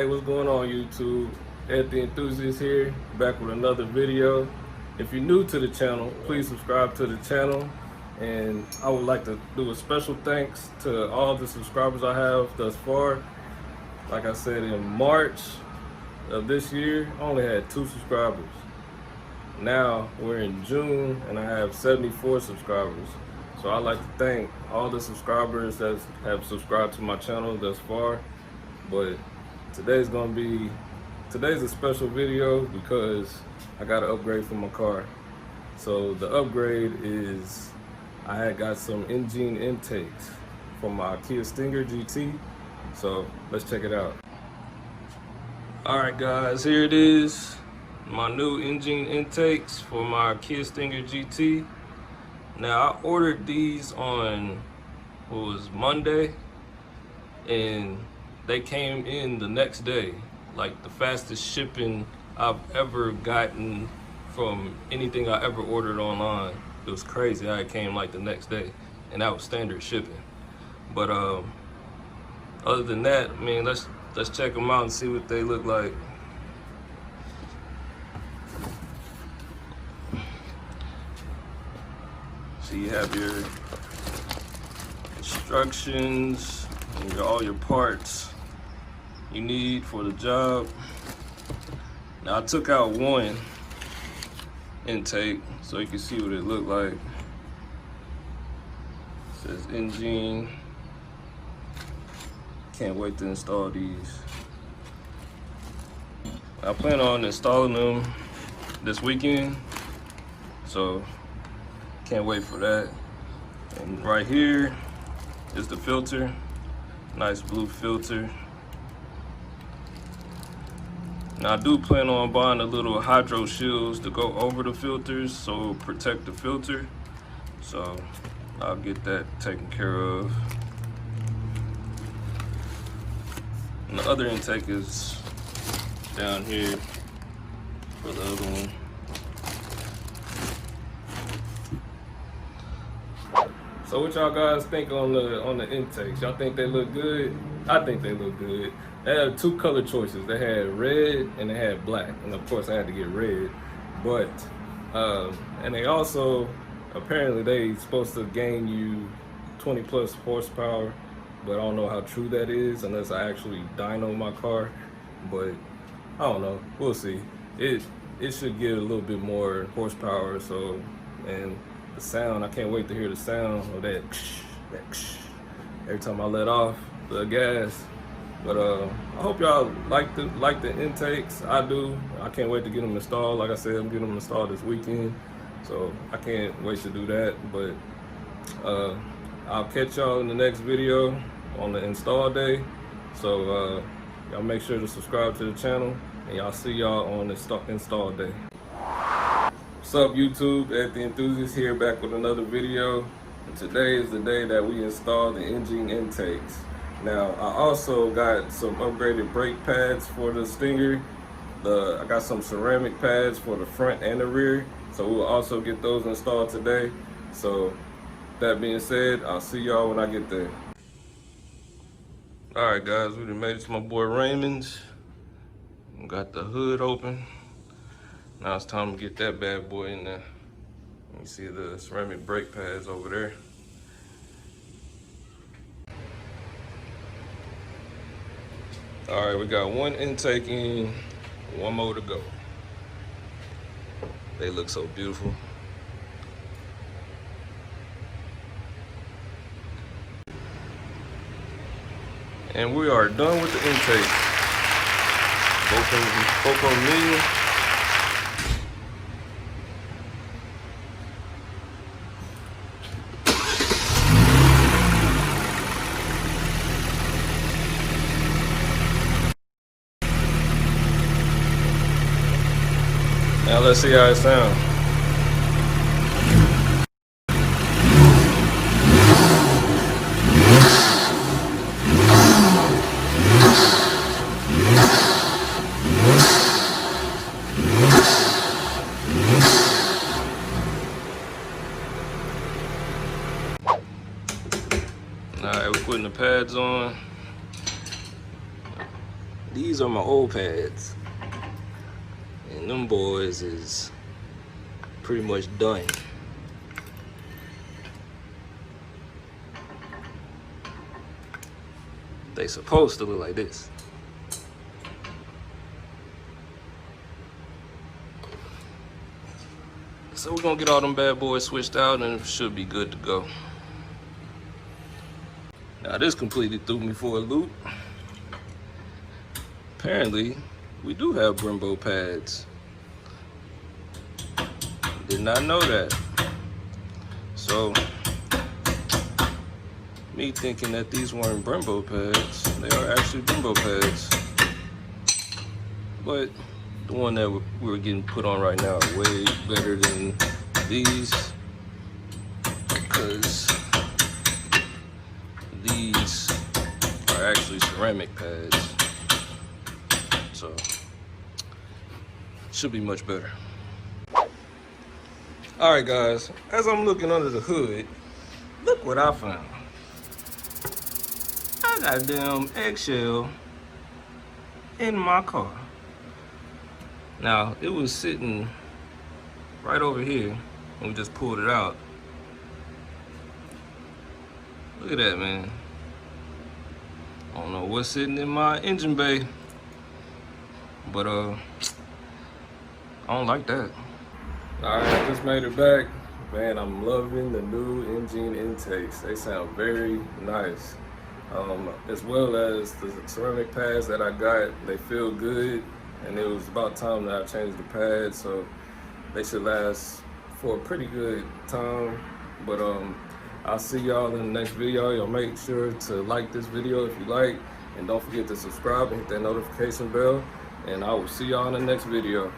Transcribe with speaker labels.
Speaker 1: Hey, what's going on YouTube? Ed the Enthusiast here, back with another video. If you're new to the channel, please subscribe to the channel. And I would like to do a special thanks to all the subscribers I have thus far. Like I said, in March of this year, I only had 2 subscribers. Now we're in June and I have 74 subscribers. So I'd like to thank all the subscribers that have subscribed to my channel thus far. But today's a special video because I got an upgrade for my car. So the upgrade is I had got some Injen intakes for my Kia Stinger GT. So let's check it out. Alright guys, here it is. My new Injen intakes for my Kia Stinger GT. Now I ordered these on, what was Monday, and they came in the next day. Like the fastest shipping I've ever gotten from anything I ever ordered online. It was crazy how it came like the next day, and that was standard shipping. But other than that, I mean, let's check them out and see what they look like. So you have your instructions and all your parts you need for the job. Now I took out one intake so you can see what it looked like. It says Injen. Can't wait to install these. I plan on installing them this weekend, so can't wait for that. And right here is the filter, nice blue filter. Now I do plan on buying the little hydro shields to go over the filters so it'll protect the filter. So I'll get that taken care of. And the other intake is down here for the other one. So what y'all guys think on the intakes? Y'all think they look good? I think they look good. They had 2 color choices. They had red and they had black. And of course I had to get red. But, and they also, apparently they supposed to gain you 20 plus horsepower. But I don't know how true that is unless I actually dyno my car. But I don't know, we'll see. It should get a little bit more horsepower, so, and the sound, I can't wait to hear the sound of that every time I let off the gas. But I hope y'all like the intakes. I do. I can't wait to get them installed. Like I said, I'm getting them installed this weekend, so I can't wait to do that. But I'll catch y'all in the next video on the install day. So y'all make sure to subscribe to the channel, and y'all see y'all on the install day. What's up YouTube, Ed the Enthusiast here, back with another video. And today is the day that we install the Injen intakes. Now I also got some upgraded brake pads for the Stinger. I got some ceramic pads for the front and the rear, so we'll also get those installed today. So that being said, I'll see y'all when I get there. Alright guys, we done made it to my boy Raymond's. Got the hood open. Now it's time to get that bad boy in there. You see the ceramic brake pads over there. All right, we got 1 intake in, 1 more to go. They look so beautiful. And we are done with the intake. Both on me. Now let's see how it sounds. Alright, we're putting the pads on. These are my old pads. And them boys is pretty much done. They supposed to look like this. So we're gonna get all them bad boys switched out and it should be good to go. Now this completely threw me for a loop. Apparently, we do have Brembo pads. Did not know that. So, me thinking that these weren't Brembo pads, they are actually Brembo pads. But the one that we're getting put on right now are way better than these, because these are actually ceramic pads. So, should be much better. All right, guys, as I'm looking under the hood, look what I found. I got a damn eggshell in my car. Now, it was sitting right over here, and we just pulled it out. Look at that, man. I don't know what's sitting in my engine bay, but I don't like that. All right, I just made it back. Man, I'm loving the new Injen intakes. They sound very nice. As well as the ceramic pads that I got, they feel good. And it was about time that I changed the pads, so they should last for a pretty good time. But I'll see y'all in the next video. Y'all make sure to like this video if you like, and don't forget to subscribe and hit that notification bell. And I will see y'all in the next video.